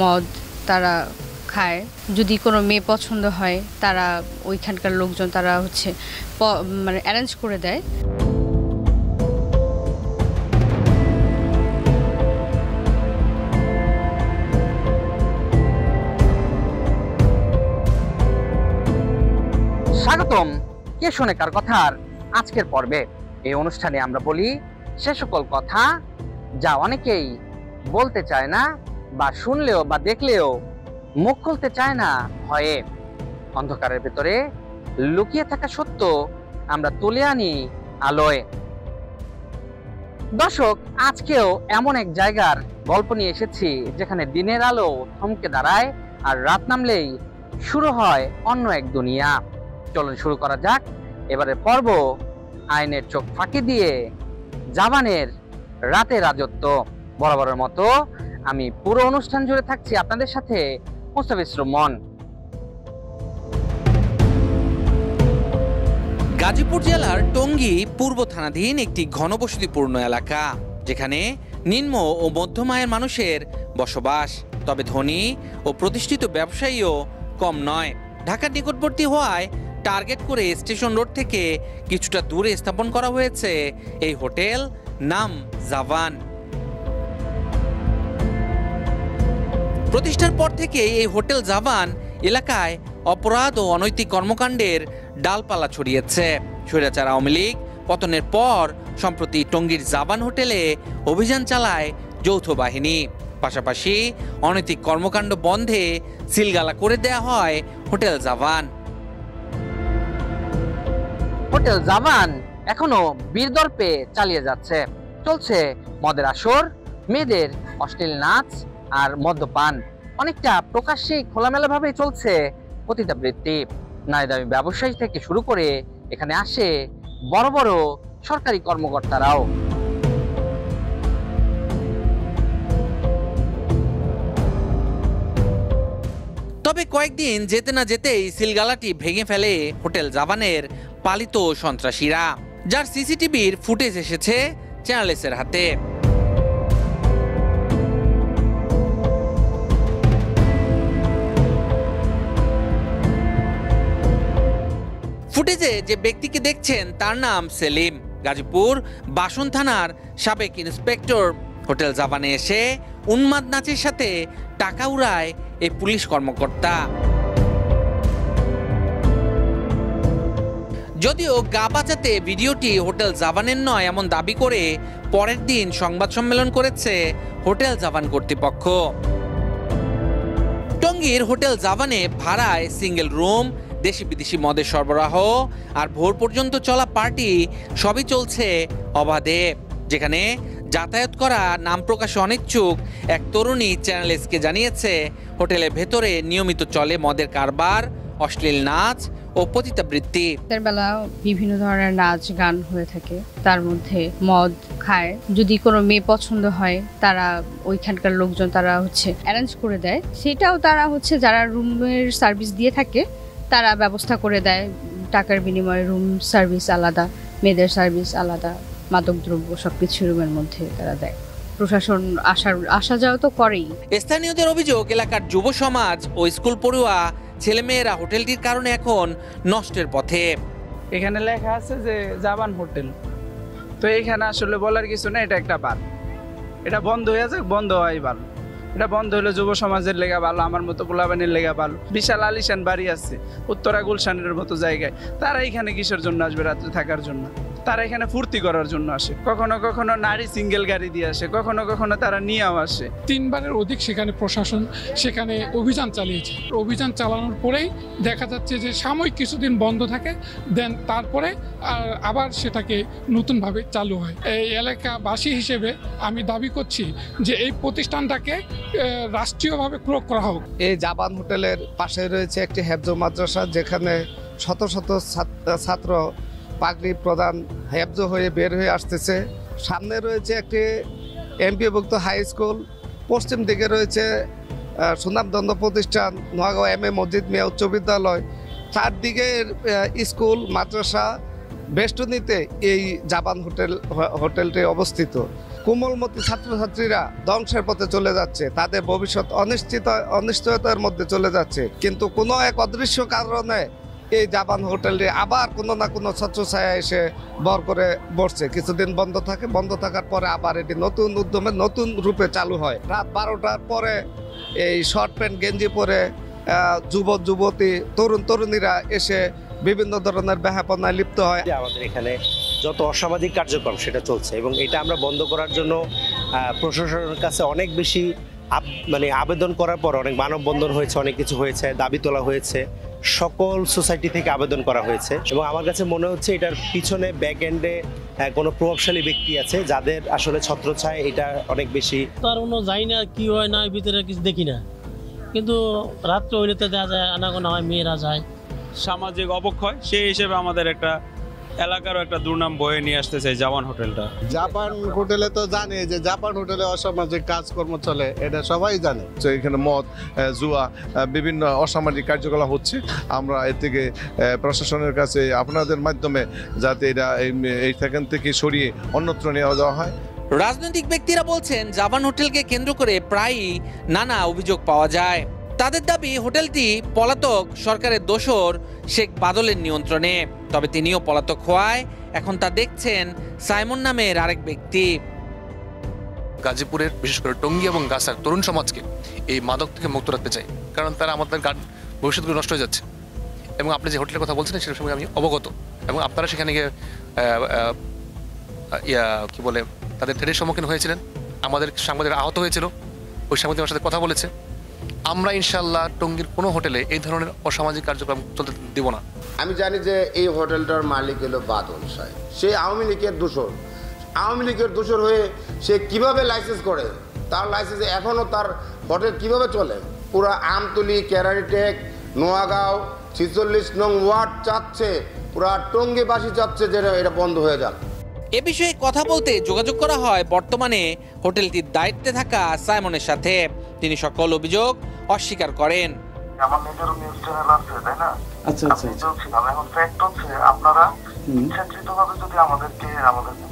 মদ তারা খায়। যদি কোনো মেয়ে পছন্দ হয় তারা ওইখানকার লোকজন তারা হচ্ছে মানে অ্যারেঞ্জ করে দেয়। স্বাগতম কে শোনে কার কথার আজকের পর্বে। এই অনুষ্ঠানে আমরা বলি সে সকল কথা যা অনেকেই বলতে চায় না, বা শুনলেও বা দেখলেও মুখ খুলতে চায় না ভয়ে। অন্ধকারের ভেতরে লুকিয়ে থাকা সত্য আমরা তুলে আনি আলোয়। দর্শক, আজকেও এমন এক জায়গার গল্প নিয়ে এসেছি যেখানে দিনের আলো থমকে দাঁড়ায় আর রাত নামলেই শুরু হয় অন্য এক দুনিয়া। চলুন শুরু করা যাক এবারে পর্ব, আইনের চোখ ফাঁকি দিয়ে জাবানের রাতে রাজত্ব। বরাবরের মতো আমি পুরো অনুষ্ঠান জুড়ে থাকছি আপনাদের সাথে মুস্তাফিজ রুমন। গাজীপুর জেলার টঙ্গী পূর্ব থানাধীন একটি ঘনবসতিপূর্ণ এলাকা, যেখানে নিম্ন ও মধ্যম আয়ের মানুষের বসবাস। তবে ধনী ও প্রতিষ্ঠিত ব্যবসায়ীও কম নয়। ঢাকার নিকটবর্তী হওয়ায় টার্গেট করে স্টেশন রোড থেকে কিছুটা দূরে স্থাপন করা হয়েছে এই হোটেল, নাম জাভান। প্রতিষ্ঠার পর থেকে এই হোটেল জাভান এলাকায় অপরাধ ও অনৈতিক কর্মকাণ্ডের ডালপালা ছড়িয়েছে। স্বৈরাচার আওয়ামী লীগ পতনের পর সম্প্রতি টঙ্গীর জাভান হোটেলে অভিযান চালায় যৌথ বাহিনী। পাশাপাশি অনৈতিক কর্মকাণ্ড বন্ধে সিলগালা করে দেয়া হয় হোটেল জাভান। হোটেল জাভান এখনো বীরদর্পে চালিয়ে যাচ্ছে। চলছে মদের আসর, মেয়েদের অশ্লীল নাচ আর মদ্যপান। অনেকটা প্রকাশ্যে খোলামেলা ভাবে চলছে পতিতাবৃত্তি। নারী দামি ব্যবসায়ী থেকে শুরু করে এখানে আসে বড় বড় সরকারি কর্মকর্তারাও। তবে কয়েকদিন যেতে না যেতেই সিলগালাটি ভেঙে ফেলে হোটেল জাভানের পালিত সন্ত্রাসীরা, যার সিসিটিভির ফুটেজ এসেছে চ্যানেল এর হাতে। ফুটেজে যে ব্যক্তিকে দেখছেন তার নাম সেলিম, গাজীপুর বাসন থানার সাবেক ইন্সপেক্টর। হোটেল জাভানে এসে উন্মাদ নাচের সাথে টাকা উড়ায় এই পুলিশ কর্মকর্তা। যদিও গা বাঁচাতে ভিডিওটি হোটেল জাভানের নয় এমন দাবি করে পরের দিন সংবাদ সম্মেলন করেছে হোটেল জাভান কর্তৃপক্ষ। টঙ্গীর হোটেল জাভানে ভাড়ায় সিঙ্গেল রুম, দেশি বিদেশি মদের সরবরাহ আর ভোর পর্যন্ত চলা পার্টি সবই চলছে অবাধে। যেখানে যাতায়াত করা নাম প্রকাশে অনিচ্ছুক এক তরুণী চ্যানেল এসকে জানিয়েছে হোটেলের ভেতরে নিয়মিত চলে মদের কারবার, অশ্লীল নাচ ও পতিতাবৃত্তি। বেলা বিভিন্ন ধরনের নাচ গান হয়ে থাকে, তার মধ্যে মদ খায়। যদি কোনো মেয়ে পছন্দ হয় তারা ওইখানকার লোকজন তারা হচ্ছে অ্যারেঞ্জ করে দেয়। সেটাও তারা হচ্ছে যারা রুমের সার্ভিস দিয়ে থাকে তারা ব্যবস্থা করে দেয়। টাকার বিনিময়ে রুম সার্ভিস আলাদা, মেয়েদের সার্ভিস আলাদা, মাদকদ্রব্য সবকিছু রুমের মধ্যে তারা দেয়। প্রশাসন আসা যাওয়া তো করেই। স্থানীয়দের অভিযোগ, এলাকার যুব সমাজ ও স্কুল পড়ুয়া ছেলেমেয়েরা হোটেলটির কারণে এখন নষ্টের পথে। এখানে লেখা আছে যে জাভান হোটেল, তো এখানে আসলে বলার কিছু না। এটা একটা বার, এটা বন্ধ হয়ে যাক, বন্ধ হয় ভালো। এটা বন্ধ হলে যুব সমাজের লেগা ভালো, আমার মতো পোলাবানের লেগা ভালো। বিশাল আলিশান বাড়ি আছে উত্তরা গুলশানের মতো জায়গায়, তারা এখানে কিসের জন্য আসবে? রাত্রে থাকার জন্য। তারা এখানে ফুর্তি করার জন্য আসে। কখনো কখনো নারী সিঙ্গেল গাড়ি দিয়ে আসে, কখনো কখনো তারা নিয়েও আসে। 3 বারের অধিক সেখানে প্রশাসন সেখানে অভিযান চালিয়েছে। অভিযান চালানোর পরেই দেখা যাচ্ছে যে সাময়িক কিছুদিন বন্ধ থাকে, দেন তারপরে আবার সেটাকে নতুনভাবে চালু হয়। এই এলাকাবাসী হিসেবে আমি দাবি করছি যে এই প্রতিষ্ঠানটাকে রাষ্ট্রীয়ভাবে প্রয়োগ করা হোক। এই জাভান হোটেলের পাশে রয়েছে একটি হেফজ মাদ্রাসা, যেখানে শত শত ছাত্র পাগড়ি প্রদান হেফজ হয়ে বের হয়ে আসতেছে। সামনে রয়েছে একটি এমপিভুক্ত হাই স্কুল, পশ্চিম দিকে রয়েছে সুনামধন্য প্রতিষ্ঠান নোয়াগাঁও এম এ মসজিদ মিয়া উচ্চ বিদ্যালয়, চারদিকে স্কুল মাদ্রাসা বেষ্টনীতে এই জাভান হোটেলটি অবস্থিত। কোমলমতি ছাত্রছাত্রীরা ধ্বংসের পথে চলে যাচ্ছে, তাদের ভবিষ্যৎ অনিশ্চয়তার মধ্যে চলে যাচ্ছে। কিন্তু কোনো এক অদৃশ্য কারণে এই জাপান হোটেলটি আবার কোনো না কোনো ছত্রছায়া এসে ভর করে বসছে। কিছুদিন বন্ধ থাকে, বন্ধ থাকার পরে আবার এটি নতুন উদ্যমে নতুন রূপে চালু হয়। রাত 12টার পরে এই শর্ট প্যান্ট গেঞ্জি পরে যুবক যুবতী তরুণীরা এসে বিভিন্ন ধরনের বেহাপনায় লিপ্ত হয়। আমাদের এখানে যত অসামাজিক কার্যক্রম সেটা চলছে এবং এটা আমরা বন্ধ করার জন্য প্রশাসনের কাছে অনেক বেশি আবেদন করার পর অনেক মানববন্ধন হয়েছে, অনেক কিছু হয়েছে, দাবি তোলা হয়েছে, সকল সোসাইটি থেকে আবেদন করা হয়েছে এবং আমার কাছে মনে হচ্ছে এটার পিছনে ব্যাক এন্ডে কোনো প্রভাবশালী ব্যক্তি আছে যাদের আসলে ছত্রছায়া এটা অনেক বেশি। তার কোনো যাই না কি হয় না ভিতরে কিছু দেখি না, কিন্তু রাত্রে হইলে তো দেখা যায় আনাগোনা হয়, মেয়েরা যায়। সামাজিক অবক্ষয় সেই হিসেবে আমাদের একটা এলাকারও একটা দুর্নাম বয়ে নিয়ে আসতেছে জাপান হোটেলটা। জাপান হোটেলে তো জানে যে জাপান হোটেলে অসামাজিক কাজকর্ম চলে, এটা সবাই জানে। এখানে মদ, জুয়া, বিভিন্ন অসামাজিক কার্যকলাপ হচ্ছে। আমরা এর থেকে প্রশাসনের কাছে আপনাদের মাধ্যমে যাতে এটা এইখান থেকে সরিয়ে অন্যত্র নিয়ে যাওয়া হয়। রাজনৈতিক ব্যক্তিরা বলছেন জাপান হোটেলকে কেন্দ্র করে প্রায়ই নানা অভিযোগ পাওয়া যায়। তাদের দাবি হোটেলটি পলাতক সরকারের দোসর শেখ বাদলের নিয়ন্ত্রণে, তবে তিনিও পলাতক হওয়ায় এখন তা দেখছেন সাইমন নামের আরেক ব্যক্তি। গাজীপুরের বিশেষ করে টঙ্গী এবং গাছার তরুণ সমাজকে এই মাদক থেকে মুক্ত রাখতে চাই, কারণ তারা আমাদের ভবিষ্যৎগুলো নষ্ট হয়ে যাচ্ছে। এবং আপনি যে হোটেলের কথা বলছেন সেটার সঙ্গে আমি অবগত এবং আপনারা সেখানে গিয়ে কি বলে তাদের থ্রেটের সম্মুখীন হয়েছিলেন, আমাদের সাংবাদিকরা আহত হয়েছিল, ওই সাংবাদিকের সাথে কথা বলেছে। আমরা ইনশাল্লাহ টঙ্গীর কোনো হোটেলে এই ধরনের অসামাজিক কার্যক্রম চলতে দিব না। আমি জানি যে এই হোটেলটার মালিক হলো বাদল সাহেব, সে আওয়ামী লীগের দোসর। আওয়ামী লীগের দোসর হয়ে সে কিভাবে লাইসেন্স করে, তার লাইসেন্সে এখনও তার হোটেল কিভাবে চলে। পুরো আমতলী, কেরানীটেক, নোয়াগাঁও 46 নং ওয়ার্ড চাচ্ছে, পুরা টঙ্গীবাসী চাচ্ছে যে এটা বন্ধ হয়ে যাক। এ বিষয়ে কথা বলতে যোগাযোগ করা হয় বর্তমানে হোটেলটির দায়িত্বে থাকা সাইমনের সাথে। তিনি সকল অভিযোগ অস্বীকার করেন। আমার নিজেরও নিউজ চ্যানেল আছে, তাই না? আচ্ছা, এখন ফ্যাক্ট হচ্ছে আপনারা ইচ্ছাকৃতভাবে যদি আমাদের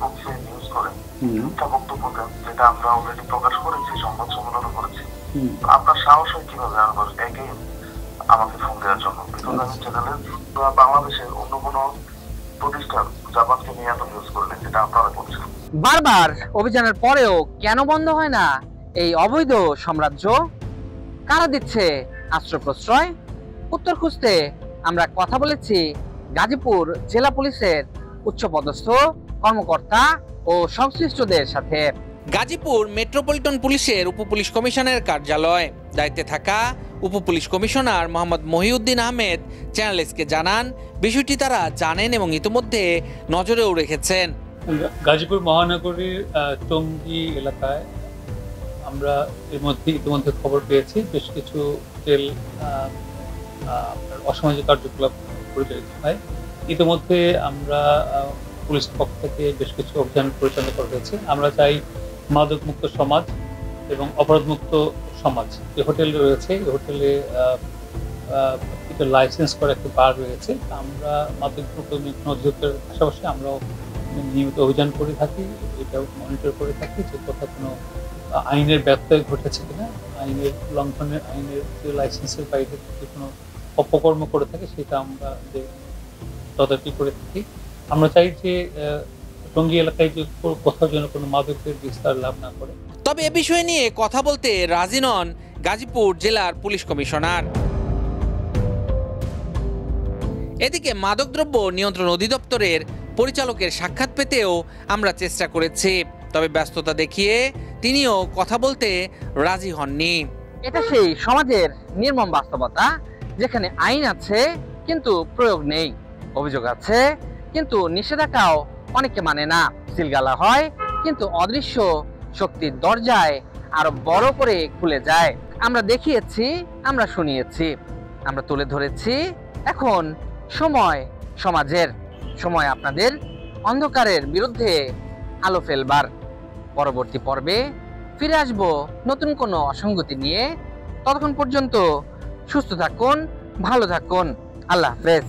পক্ষে নিউজ করেন, মিথ্যা বক্তব্য দেন, যেটা আমরা অলরেডি প্রকাশ করেছি, সংবাদ সম্মেলনও করেছি, আপনার সাহস হয় কিভাবে একে আমাকে ফোন দেওয়ার জন্য? বিকজ আমি চ্যানেলের বাংলাদেশের অন্য কোনো প্রতিষ্ঠান জাপানকে নিয়ে এত নিউজ করলেন, যেটা আপনারা করছেন। বারবার অভিযানের পরেও কেন বন্ধ হয় না এই অবৈধ সাম্রাজ্য? কারা দিচ্ছে আশ্রয় প্রশ্রয়? উত্তর খুঁজতে আমরা কথা বলেছি গাজীপুর জেলা পুলিশের উচ্চপদস্থ কর্মকর্তা ও সংশ্লিষ্টদের সাথে। গাজীপুর মেট্রোপলিটন পুলিশের উপপুলিশ কমিশনারের কার্যালয় দায়িত্বে থাকা উপপুলিশ commissioner Mohammad Mohiuddin Ahmed channel SK জানান, বিষয়টি তারা জানেন এবং ইতিমধ্যে নজরেও রেখেছেন। গাজীপুর মহানগরীর টঙ্গী এলাকায় আমরা ইতিমধ্যে খবর পেয়েছি বেশ কিছু হোটেল অসামাজিক কার্যকলাপ পরিচালিত হয়। ইতিমধ্যে আমরা পুলিশের পক্ষ থেকে বেশ কিছু অভিযান পরিচালনা করা হয়েছে। আমরা চাই মাদকমুক্ত সমাজ এবং অপরাধমুক্ত সমাজ। যে হোটেল রয়েছে এই হোটেলে লাইসেন্স করা একটি বার রয়েছে। আমরা মাদকমুক্ত অধিদপ্তরের পাশাপাশি আমরাও নিয়মিত অভিযান করে থাকি, এটাও মনিটর করে থাকি যে কোথাও কোনো আইনের ব্যত্যয় ঘটেছে কিনা, আইনের লঙ্ঘনের, আইনের যে লাইসেন্সের বাইরে যদি কোনো অপকর্ম করে থাকে সেটা আমরা তদারকি করে থাকি। আমরা চাই যে টঙ্গী এলাকায় যে কোথাও যেন কোনো মাদকের বিস্তার লাভ না করে। তবে এ বিষয় নিয়ে কথা বলতে রাজি নন গাজীপুর জেলার পুলিশ কমিশনার। এদিকে মাদকদ্রব্য নিয়ন্ত্রণ অধিদপ্তরের পরিচালকের সাক্ষাৎ পেতেও আমরা চেষ্টা করেছি, তবে ব্যস্ততা দেখিয়ে তিনিও কথা বলতে রাজি হননি। এটা সেই সমাজের নির্মম বাস্তবতা, যেখানে আইন আছে কিন্তু প্রয়োগ নেই, অভিযোগ আছে কিন্তু নিষেধাজ্ঞাও অনেকে মানে না, সিলগালা হয় কিন্তু অদৃশ্য শক্তির দরজায় আরো বড় করে খুলে যায়। আমরা দেখিয়েছি, আমরা শুনিয়েছি, আমরা তুলে ধরেছি। এখন সময় সমাজের, সময় আপনাদের অন্ধকারের বিরুদ্ধে আলো ফেলবার। পরবর্তী পর্বে ফিরে আসব নতুন কোনো অসঙ্গতি নিয়ে। ততক্ষণ পর্যন্ত সুস্থ থাকুন, ভালো থাকুন। আল্লাহ হাফেজ।